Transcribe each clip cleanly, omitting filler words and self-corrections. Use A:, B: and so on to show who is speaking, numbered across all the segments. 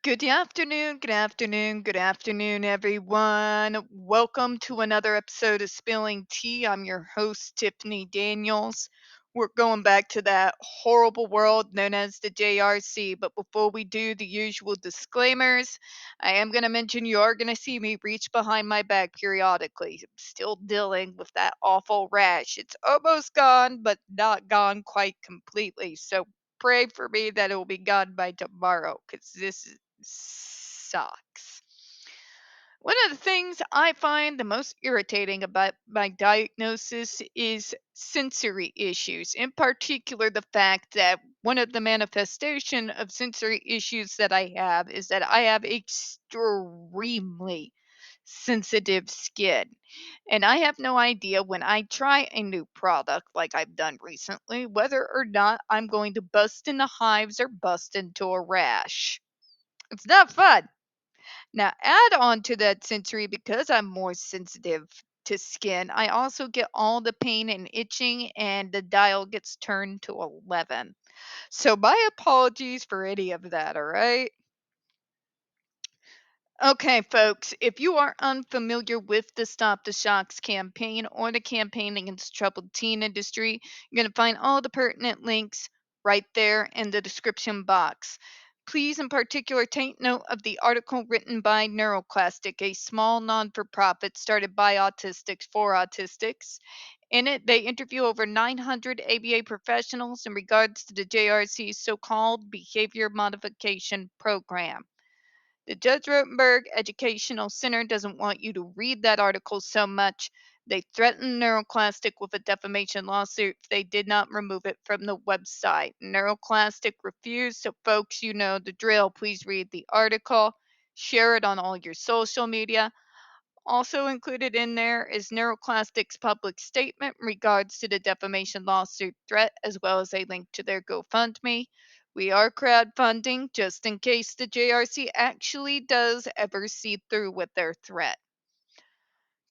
A: Good afternoon, good afternoon, good afternoon, everyone. Welcome to another episode of Spilling Tea. I'm your host, Tiffany Daniels. We're going back to that horrible world known as the JRC. But before we do the usual disclaimers, I am going to mention you are going to see me reach behind my back periodically. I'm still dealing with that awful rash. It's almost gone, but not gone quite completely. So pray for me that it will be gone by tomorrow because this sucks. One of the things I find the most irritating about my diagnosis is sensory issues. In particular, the fact that one of the manifestation of sensory issues that I have is that I have extremely sensitive skin. And I have no idea when I try a new product like I've done recently whether or not I'm going to bust into hives or bust into a rash. It's not fun. Now, add on to that sensory, because I'm more sensitive to skin, I also get all the pain and itching, and the dial gets turned to 11. So, my apologies for any of that, all right? Okay, folks, if you are unfamiliar with the Stop the Shocks campaign or the campaign against the troubled teen industry, you're going to find all the pertinent links right there in the description box. Please, in particular, take note of the article written by NeuroClastic, a small non for profit started by autistics for autistics. In it, they interview over 900 ABA professionals in regards to the JRC's so called behavior modification program. The Judge Rotenberg Educational Center doesn't want you to read that article so much. They threatened NeuroClastic with a defamation lawsuit if they did not remove it from the website. NeuroClastic refused, so folks, you know the drill. Please read the article, share it on all your social media. Also included in there is NeuroClastic's public statement in regards to the defamation lawsuit threat, as well as a link to their GoFundMe. We are crowdfunding just in case the JRC actually does ever see through with their threat.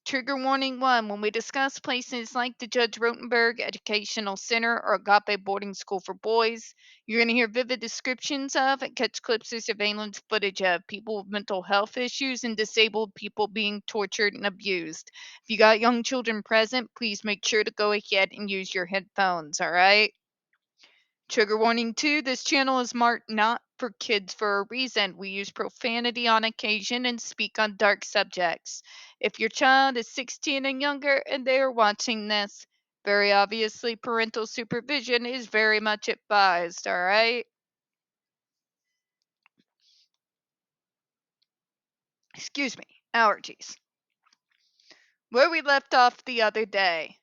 A: Trigger warning 1: when we discuss places like the Judge Rotenberg Educational Center or Agape Boarding School for Boys, you're going to hear vivid descriptions of and catch clips or surveillance footage of people with mental health issues and disabled people being tortured and abused. If you got young children present, please make sure to go ahead and use your headphones, all right? Trigger warning 2: this channel is marked not for kids for a reason. We use profanity on occasion and speak on dark subjects. If your child is 16 and younger and they are watching this, very obviously parental supervision is very much advised, all right? Excuse me, allergies. Where we left off the other day.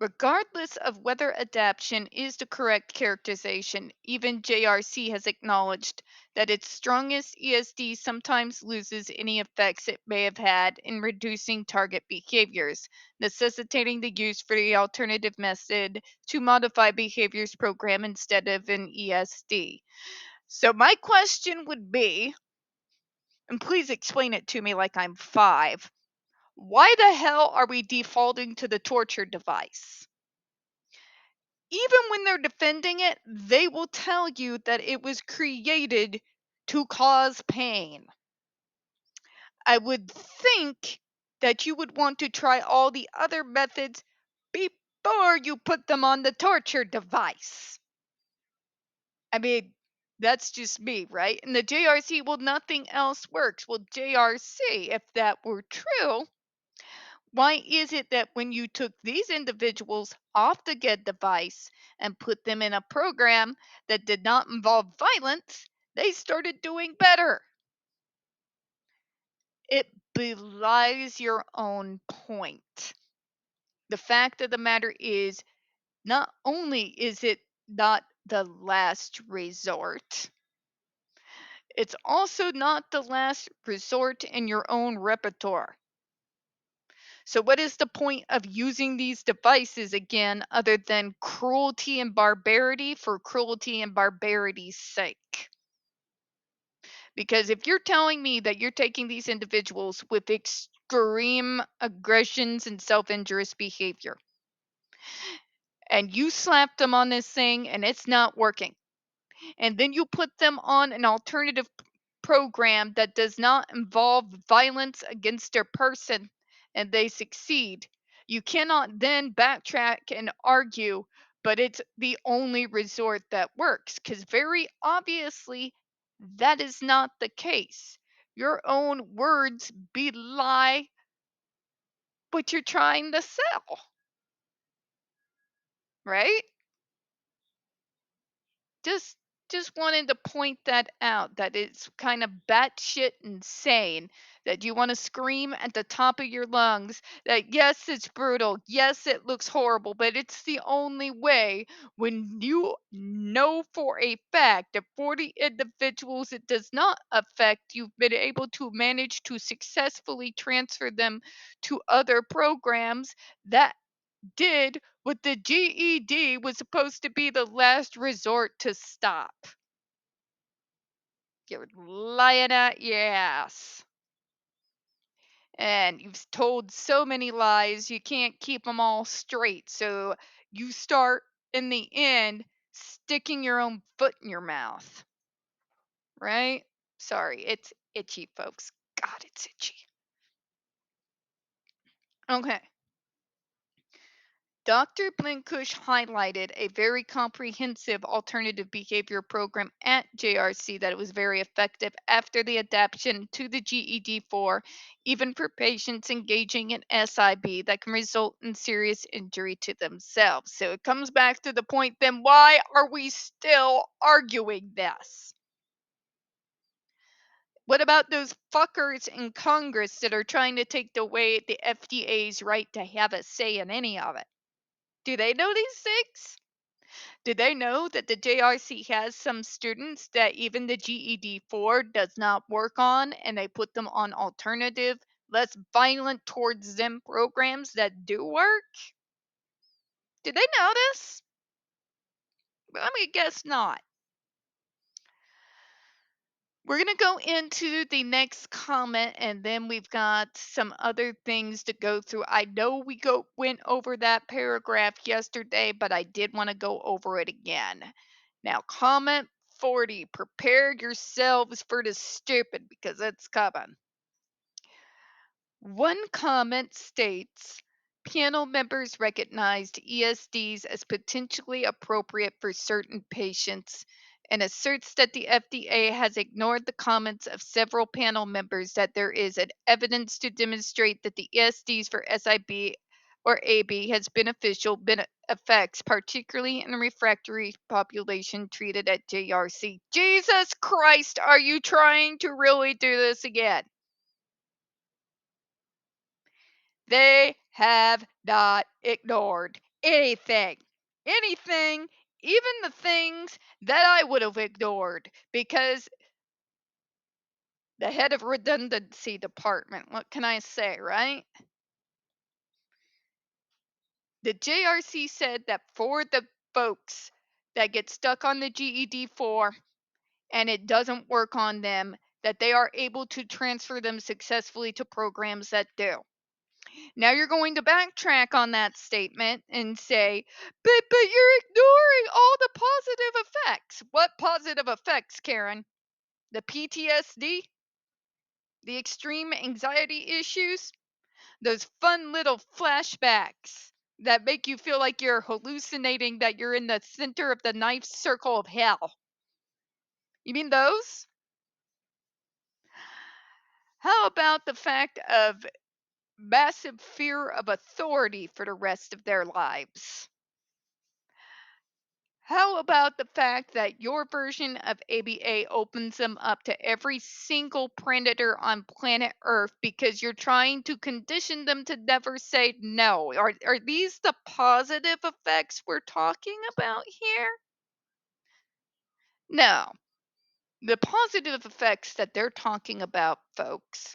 A: Regardless of whether adaptation is the correct characterization, even JRC has acknowledged that its strongest ESD sometimes loses any effects it may have had in reducing target behaviors, necessitating the use for the alternative method to modify behaviors program instead of an ESD. So my question would be, and please explain it to me like I'm 5, why the hell are we defaulting to the torture device? Even when they're defending it, they will tell you that it was created to cause pain. I would think that you would want to try all the other methods before you put them on the torture device. I mean, that's just me, right? And the JRC, well, nothing else works. Well, JRC, if that were true, why is it that when you took these individuals off the GED device and put them in a program that did not involve violence, they started doing better? It belies your own point. The fact of the matter is, not only is it not the last resort, it's also not the last resort in your own repertoire. So, what is the point of using these devices again other than cruelty and barbarity for cruelty and barbarity's sake? Because if you're telling me that you're taking these individuals with extreme aggressions and self injurious behavior and you slap them on this thing and it's not working, and then you put them on an alternative program that does not involve violence against a person and they succeed, you cannot then backtrack and argue, but it's the only resort that works, because very obviously that is not the case. Your own words belie what you're trying to sell, right? Just just wanted to point that out, that it's kind of batshit insane, that you want to scream at the top of your lungs that yes, it's brutal, yes, it looks horrible, but it's the only way, when you know for a fact that 40 individuals it does not affect, you've been able to manage to successfully transfer them to other programs that did what the GED was supposed to be the last resort to stop. You're lying at your ass. And you've told so many lies, you can't keep them all straight. So you start, in the end, sticking your own foot in your mouth. Right? Sorry, it's itchy, folks. God, it's itchy. Okay. Dr. Blinkush highlighted a very comprehensive alternative behavior program at JRC that was very effective after the adaptation to the GED-4, even for patients engaging in SIB that can result in serious injury to themselves. So it comes back to the point, then why are we still arguing this? What about those fuckers in Congress that are trying to take away the FDA's right to have a say in any of it? Do they know these things? Do they know that the JRC has some students that even the GED-4 does not work on, and they put them on alternative, less violent towards them programs that do work? Did they know this? Well, I'm going to guess not. We're going to go into the next comment, and then we've got some other things to go through. I know we went over that paragraph yesterday, but I did want to go over it again. Now, comment 40. Prepare yourselves for the stupid, because it's coming. One comment states, panel members recognized ESDs as potentially appropriate for certain patients, and asserts that the FDA has ignored the comments of several panel members that there is an evidence to demonstrate that the ESDs for SIB or AB has beneficial effects, particularly in the refractory population treated at JRC. Jesus Christ, are you trying to really do this again? They have not ignored anything. Anything, even the things that I would have ignored, because the head of redundancy department, what can I say, right? The JRC said that for the folks that get stuck on the GED-4 and it doesn't work on them, that they are able to transfer them successfully to programs that do. Now you're going to backtrack on that statement and say, but you're ignoring all the positive effects. What positive effects, Karen? The PTSD? The extreme anxiety issues? Those fun little flashbacks that make you feel like you're hallucinating, that you're in the center of the knife circle of hell. You mean those? How about the fact of massive fear of authority for the rest of their lives? How about the fact that your version of ABA opens them up to every single predator on planet Earth because you're trying to condition them to never say no? Are these the positive effects we're talking about here? No. The positive effects that they're talking about, folks,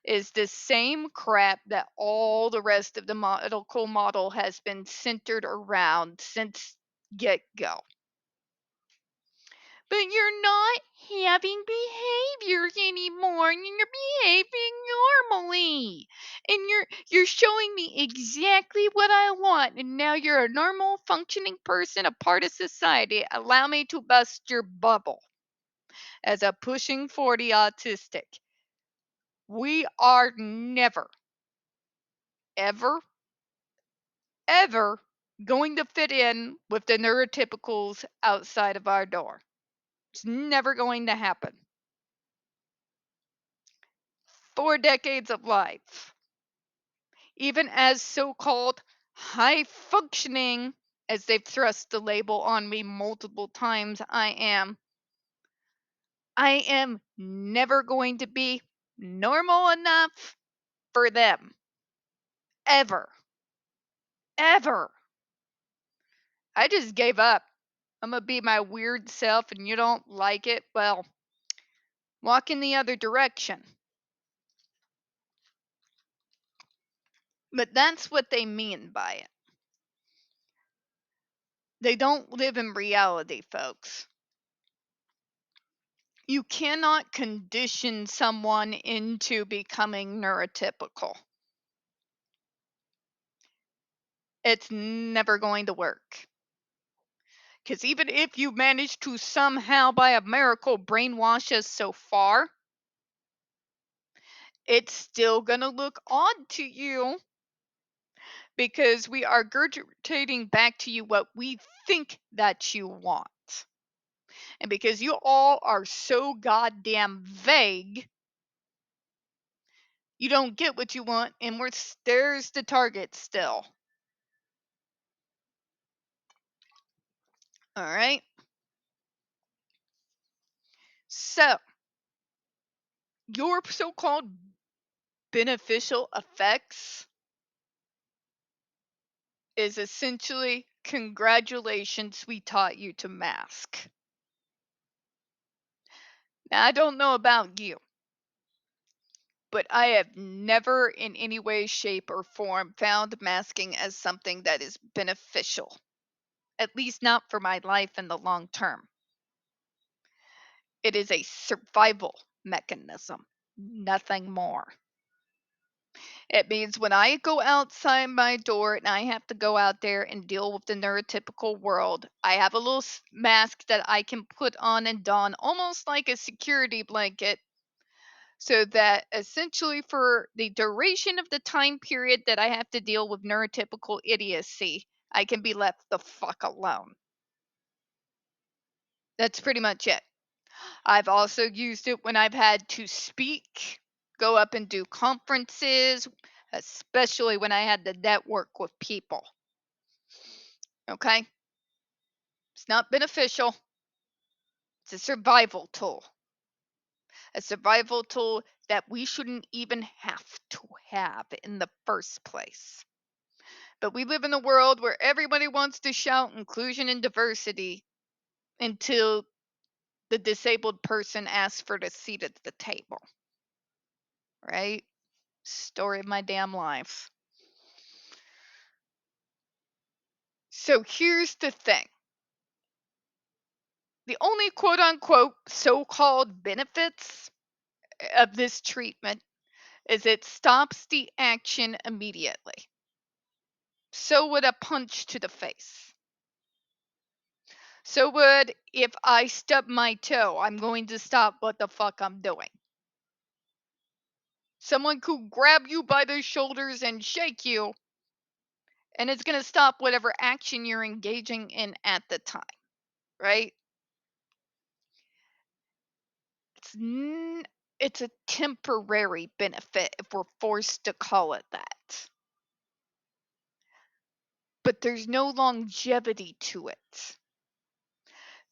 A: is the same crap that all the rest of the medical model has been centered around since get go. But you're not having behaviors anymore, and you're behaving normally. And you're showing me exactly what I want, and now you're a normal functioning person, a part of society. Allow me to bust your bubble. as a pushing 40 autistic, we are never, ever, ever going to fit in with the neurotypicals outside of our door. It's never going to happen. 4 decades of life, even as so-called high functioning, as they've thrust the label on me multiple times, I am never going to be normal enough for them. Ever. Ever. I just gave up. I'm going to be my weird self and you don't like it. Well, walk in the other direction. But that's what they mean by it. They don't live in reality, folks. You cannot condition someone into becoming neurotypical. It's never going to work. Because even if you manage to somehow, by a miracle, brainwash us so far, it's still going to look odd to you because we are regurgitating back to you what we think that you want. And because you all are so goddamn vague, you don't get what you want, and there's the target still. All right? So, your so-called beneficial effects is essentially, congratulations, we taught you to mask. Now, I don't know about you, but I have never in any way, shape, or form found masking as something that is beneficial, at least not for my life in the long term. It is a survival mechanism, nothing more. It means when I go outside my door and I have to go out there and deal with the neurotypical world, I have a little mask that I can put on and don, almost like a security blanket, so that essentially for the duration of the time period that I have to deal with neurotypical idiocy, I can be left the fuck alone. That's pretty much it. I've also used it when I've had to speak, go up and do conferences, especially when I had to network with people. Okay? It's not beneficial. It's a survival tool. A survival tool that we shouldn't even have to have in the first place. But we live in a world where everybody wants to shout inclusion and diversity until the disabled person asks for the seat at the table. Right? Story of my damn life. So here's the thing. The only quote unquote so-called benefits of this treatment is it stops the action immediately. So would a punch to the face. So would if I stub my toe, I'm going to stop what the fuck I'm doing. Someone could grab you by the shoulders and shake you, and it's going to stop whatever action you're engaging in at the time, right? It's a temporary benefit if we're forced to call it that. But there's no longevity to it.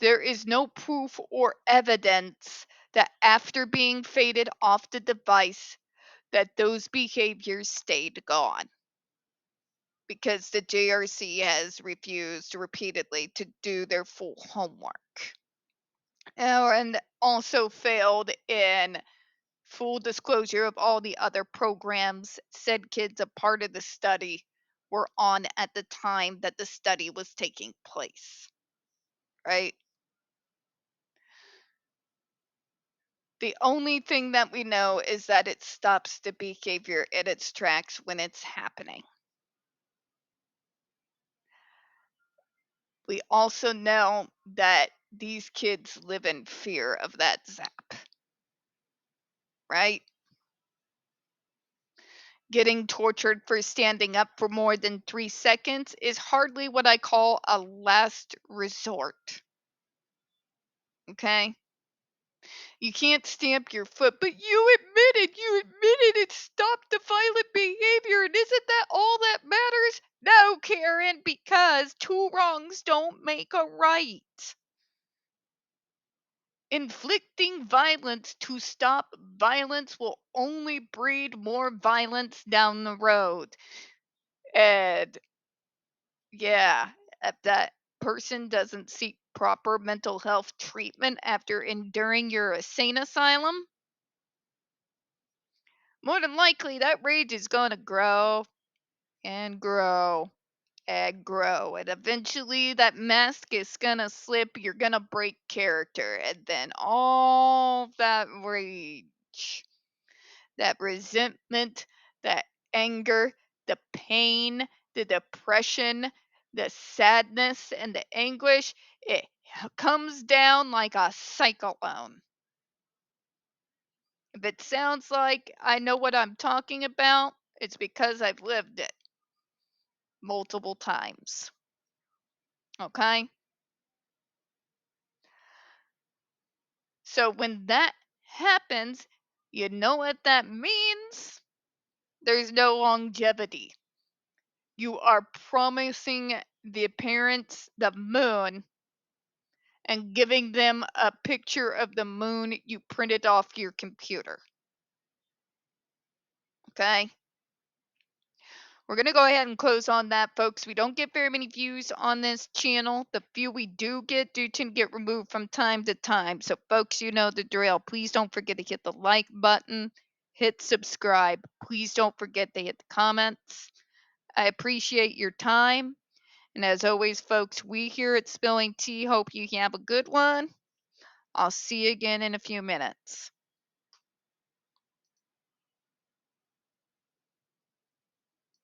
A: There is no proof or evidence that after being faded off the device that those behaviors stayed gone. Because the JRC has refused repeatedly to do their full homework. And also failed in full disclosure of all the other programs said kids a part of the study were on at the time that the study was taking place. Right? The only thing that we know is that it stops the behavior in its tracks when it's happening. We also know that these kids live in fear of that zap, right? Getting tortured for standing up for more than 3 seconds is hardly what I call a last resort. Okay? You can't stamp your foot, but you admitted it stopped the violent behavior, and isn't that all that matters? No, Karen, because two wrongs don't make a right. Inflicting violence to stop violence will only breed more violence down the road. And yeah, if that person doesn't seek proper mental health treatment after enduring your insane asylum, more than likely that rage is going to grow and grow and grow. And eventually that mask is going to slip. You're going to break character. And then all that rage, that resentment, that anger, the pain, the depression, the sadness, and the anguish, it comes down like a cyclone. If it sounds like I know what I'm talking about, it's because I've lived it multiple times. Okay? So when that happens, you know what that means? There's no longevity. You are promising the parents the moon and giving them a picture of the moon you printed off your computer. Okay? We're going to go ahead and close on that, folks. We don't get very many views on this channel. The few we do get tend to get removed from time to time. So, folks, you know the drill. Please don't forget to hit the like button, hit subscribe. Please don't forget to hit the comments. I appreciate your time. And as always, folks, we here at Spilling Tea hope you have a good one. I'll see you again in a few minutes.